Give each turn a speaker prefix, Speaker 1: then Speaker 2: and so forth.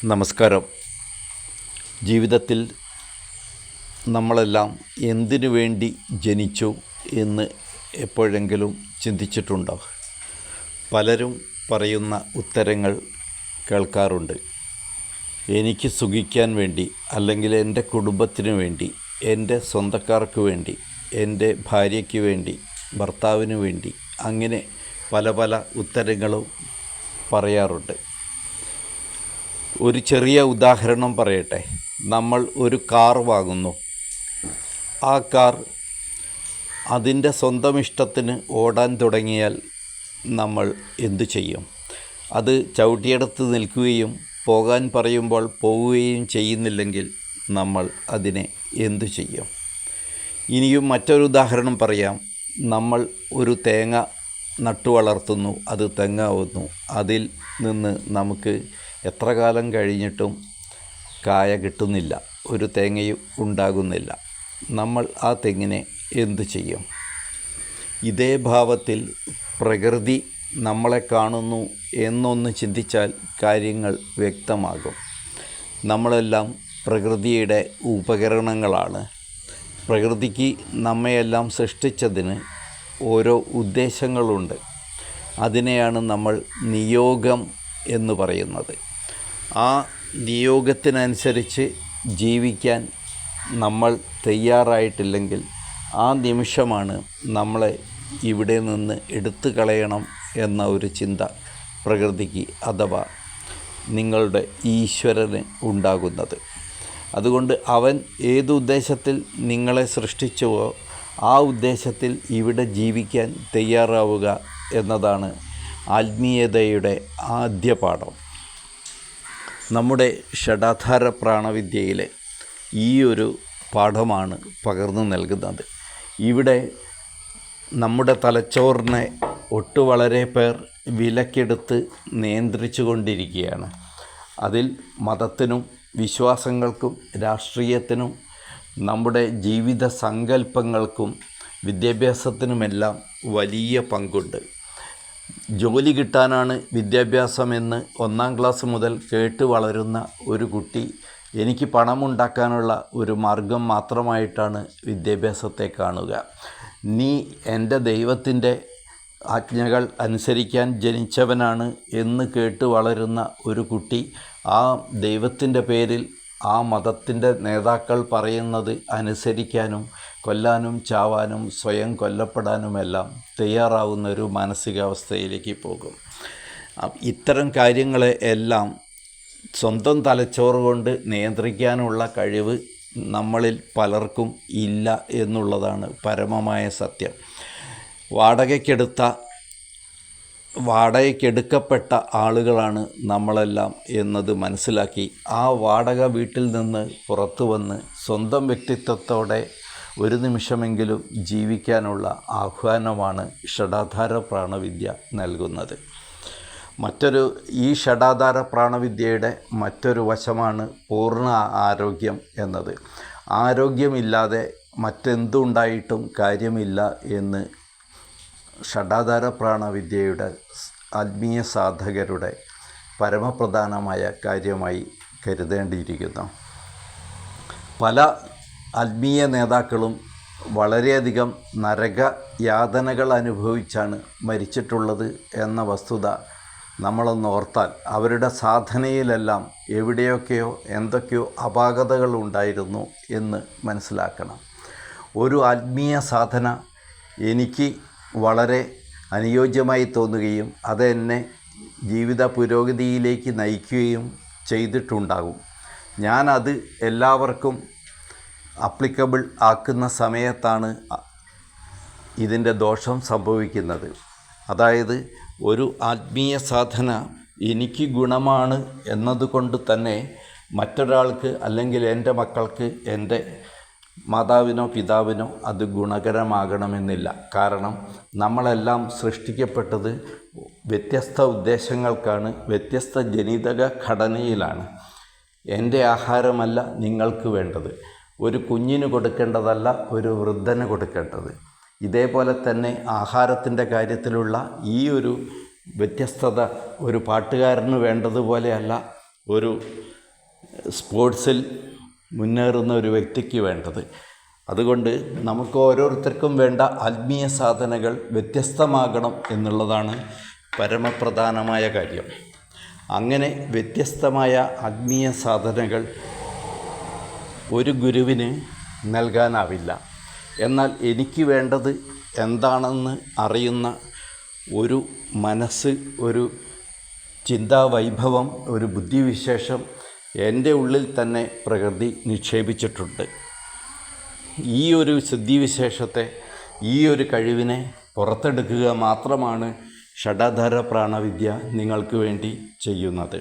Speaker 1: നമസ്കാരം. ജീവിതത്തിൽ നമ്മളെല്ലാം എന്തിനു വേണ്ടി ജനിച്ചു എന്ന് എപ്പോഴെങ്കിലും ചിന്തിച്ചിട്ടുണ്ടോ? പലരും പറയുന്ന ഉത്തരങ്ങൾ കേൾക്കാറുണ്ട്. എനിക്ക് സുഖിക്കാൻ വേണ്ടി, അല്ലെങ്കിൽ എൻ്റെ കുടുംബത്തിന് വേണ്ടി, എൻ്റെ സ്വന്തക്കാർക്ക് വേണ്ടി, എൻ്റെ ഭാര്യയ്ക്ക് വേണ്ടി, ഭർത്താവിന് വേണ്ടി, അങ്ങനെ പല പല ഉത്തരങ്ങളും പറയാറുണ്ട്. ഒരു ചെറിയ ഉദാഹരണം പറയട്ടെ. നമ്മൾ ഒരു കാർ വാങ്ങുന്നു. ആ കാർ അതിൻ്റെ സ്വന്തം ഇഷ്ടത്തിന് ഓടാൻ തുടങ്ങിയാൽ നമ്മൾ എന്തു ചെയ്യും? അത് ചവിട്ടിയെടുത്ത് നിൽക്കുകയും പോകാൻ പറയുമ്പോൾ പോവുകയും ചെയ്യുന്നില്ലെങ്കിൽ നമ്മൾ അതിനെ എന്തു ചെയ്യും? ഇനിയും മറ്റൊരു ഉദാഹരണം പറയാം. നമ്മൾ ഒരു തേങ്ങ നട്ടു വളർത്തുന്നു, അത് തെങ്ങാവുന്നു. അതിൽ നിന്ന് നമുക്ക് എത്ര കാലം കഴിഞ്ഞിട്ടും കായ കിട്ടുന്നില്ല, ഒരു തേങ്ങയും ഉണ്ടാകുന്നില്ല. നമ്മൾ ആ തെങ്ങിനെ എന്തു ചെയ്യും? ഇതേ ഭാവത്തിൽ പ്രകൃതി നമ്മളെ കാണുന്നു എന്നൊന്ന് ചിന്തിച്ചാൽ കാര്യങ്ങൾ വ്യക്തമാകും. നമ്മളെല്ലാം പ്രകൃതിയുടെ ഉപകരണങ്ങളാണ്. പ്രകൃതിക്ക് നമ്മയെല്ലാം സൃഷ്ടിച്ചതിന് ഓരോ ഉദ്ദേശങ്ങളുണ്ട്. അതിനെയാണ് നമ്മൾ നിയോഗം എന്ന് പറയുന്നത്. ആ നിയോഗത്തിനനുസരിച്ച് ജീവിക്കാൻ നമ്മൾ തയ്യാറായിട്ടില്ലെങ്കിൽ ആ നിമിഷമാണ് നമ്മളെ ഇവിടെ നിന്ന് എടുത്തു കളയണം എന്ന ഒരു ചിന്ത പ്രകൃതിക്ക് അഥവാ നിങ്ങളുടെ ഈശ്വരന് ഉണ്ടാകുന്നത്. അതുകൊണ്ട് അവൻ ഏതുദ്ദേശത്തിൽ നിങ്ങളെ സൃഷ്ടിച്ചുവോ ആ ഉദ്ദേശത്തിൽ ഇവിടെ ജീവിക്കാൻ തയ്യാറാവുക എന്നതാണ് ആത്മീയതയുടെ ആദ്യ പാഠം. നമ്മുടെ ഷഡാധാര പ്രാണവിദ്യയിലെ ഈ ഒരു പാഠമാണ് പകർന്നു നൽകുന്നത്. ഇവിടെ നമ്മുടെ തലച്ചോറിനെ വളരെ പേർ വിലക്കെടുത്ത് നിയന്ത്രിച്ചു കൊണ്ടിരിക്കുകയാണ്. അതിൽ മതത്തിനും വിശ്വാസങ്ങൾക്കും രാഷ്ട്രീയത്തിനും നമ്മുടെ ജീവിത സങ്കല്പങ്ങൾക്കും വിദ്യാഭ്യാസത്തിനുമെല്ലാം വലിയ പങ്കുണ്ട്. ജോലി കിട്ടാനാണ് വിദ്യാഭ്യാസമെന്ന് 1-ാം ക്ലാസ് മുതൽ കേട്ട് വളരുന്ന ഒരു കുട്ടി എനിക്ക് പണമുണ്ടാക്കാനുള്ള ഒരു മാർഗം മാത്രമായിട്ടാണ് വിദ്യാഭ്യാസത്തെ കാണുക. നീ എൻ്റെ ദൈവത്തിൻ്റെ ആജ്ഞകൾ അനുസരിക്കാൻ ജനിച്ചവനാണ് എന്ന് കേട്ട് വളരുന്ന ഒരു കുട്ടി ആ ദൈവത്തിൻ്റെ പേരിൽ ആ മതത്തിൻ്റെ നേതാക്കൾ പറയുന്നത് അനുസരിക്കാനും കൊല്ലാനും ചാവാനും സ്വയം കൊല്ലപ്പെടാനുമെല്ലാം തയ്യാറാവുന്ന ഒരു മാനസികാവസ്ഥയിലേക്ക് പോകും. ഇത്തരം കാര്യങ്ങളെ എല്ലാം സ്വന്തം തലച്ചോറ് കൊണ്ട് നിയന്ത്രിക്കാനുള്ള കഴിവ് നമ്മളിൽ പലർക്കും ഇല്ല എന്നുള്ളതാണ് പരമമായ സത്യം. വാടകയ്ക്കെടുക്കപ്പെട്ട ആളുകളാണ് നമ്മളെല്ലാം എന്നത് മനസ്സിലാക്കി ആ വാടക വീട്ടിൽ നിന്ന് പുറത്തു വന്ന് സ്വന്തം വ്യക്തിത്വത്തോടെ ഒരു നിമിഷമെങ്കിലും ജീവിക്കാനുള്ള ആഹ്വാനമാണ് ഷഡാധാര പ്രാണവിദ്യ നൽകുന്നത്. ഈ ഷഡാധാര പ്രാണവിദ്യയുടെ മറ്റൊരു വശമാണ് പൂർണ്ണ ആരോഗ്യം എന്നത്. ആരോഗ്യമില്ലാതെ മറ്റെന്തുണ്ടായിട്ടും കാര്യമില്ല എന്ന് ഷഡാധാര പ്രാണവിദ്യയുടെ ആത്മീയ സാധകരുടെ പരമപ്രധാനമായ കാര്യമായി കരുതേണ്ടിയിരിക്കുന്നു. പല ആത്മീയ നേതാക്കളും വളരെയധികം നരകയാതനകൾ അനുഭവിച്ചാണ് മരിച്ചിട്ടുള്ളത് എന്ന വസ്തുത നമ്മളൊന്ന് ഓർത്താൽ അവരുടെ സാധനയിലെല്ലാം എവിടെയൊക്കെയോ എന്തൊക്കെയോ അപാകതകൾ ഉണ്ടായിരുന്നു എന്ന് മനസ്സിലാക്കണം. ഒരു ആത്മീയ സാധന എനിക്ക് വളരെ അനുയോജ്യമായി തോന്നുകയും അതെന്നെ ജീവിത പുരോഗതിയിലേക്ക് നയിക്കുകയും ചെയ്തിട്ടുണ്ടാകും. ഞാനത് എല്ലാവർക്കും അപ്ലിക്കബിൾ ആക്കുന്ന സമയത്താണ് ഇതിൻ്റെ ദോഷം സംഭവിക്കുന്നത്. അതായത് ഒരു ആത്മീയ സാധന എനിക്ക് ഗുണമാണ് എന്നതുകൊണ്ട് തന്നെ മറ്റൊരാൾക്ക് അല്ലെങ്കിൽ എൻ്റെ മക്കൾക്ക്, എൻ്റെ മാതാവിനോ പിതാവിനോ അത് ഗുണകരമാകണമെന്നില്ല. കാരണം നമ്മളെല്ലാം സൃഷ്ടിക്കപ്പെട്ടത് വ്യത്യസ്ത ഉദ്ദേശങ്ങൾക്കാണ്, വ്യത്യസ്ത ജനിതക ഘടനയിലാണ്. എൻ്റെ ആഹാരമല്ല നിങ്ങൾക്ക് വേണ്ടത്, ഒരു കുഞ്ഞിന് കൊടുക്കേണ്ടതല്ല ഒരു വൃദ്ധന് കൊടുക്കേണ്ടത്. ഇതേപോലെ തന്നെ ആഹാരത്തിൻ്റെ കാര്യത്തിലുള്ള ഈ ഒരു വ്യത്യസ്തത ഒരു പാട്ടുകാരന് വേണ്ടതുപോലെയല്ല ഒരു സ്പോർട്സിൽ മുന്നേറുന്ന ഒരു വ്യക്തിക്ക് വേണ്ടത്. അതുകൊണ്ട് നമുക്ക് ഓരോരുത്തർക്കും വേണ്ട ആത്മീയ സാധനകൾ വ്യത്യസ്തമാകണം എന്നുള്ളതാണ് പരമപ്രധാനമായ കാര്യം. അങ്ങനെ വ്യത്യസ്തമായ ആത്മീയ സാധനകൾ ഒരു ഗുരുവിന് നൽകാനാവില്ല. എന്നാൽ എനിക്ക് വേണ്ടത് എന്താണെന്ന് അറിയുന്ന ഒരു മനസ്സ്, ഒരു ചിന്താവൈഭവം, ഒരു ബുദ്ധിവിശേഷം എൻ്റെ ഉള്ളിൽ തന്നെ പ്രകൃതി നിക്ഷേപിച്ചിട്ടുണ്ട്. ഈ ഒരു സിദ്ധിവിശേഷത്തെ, ഈ ഒരു കഴിവിനെ പുറത്തെടുക്കുക മാത്രമാണ് ഷഡാധാര പ്രാണവിദ്യ നിങ്ങൾക്ക് വേണ്ടി ചെയ്യുന്നത്.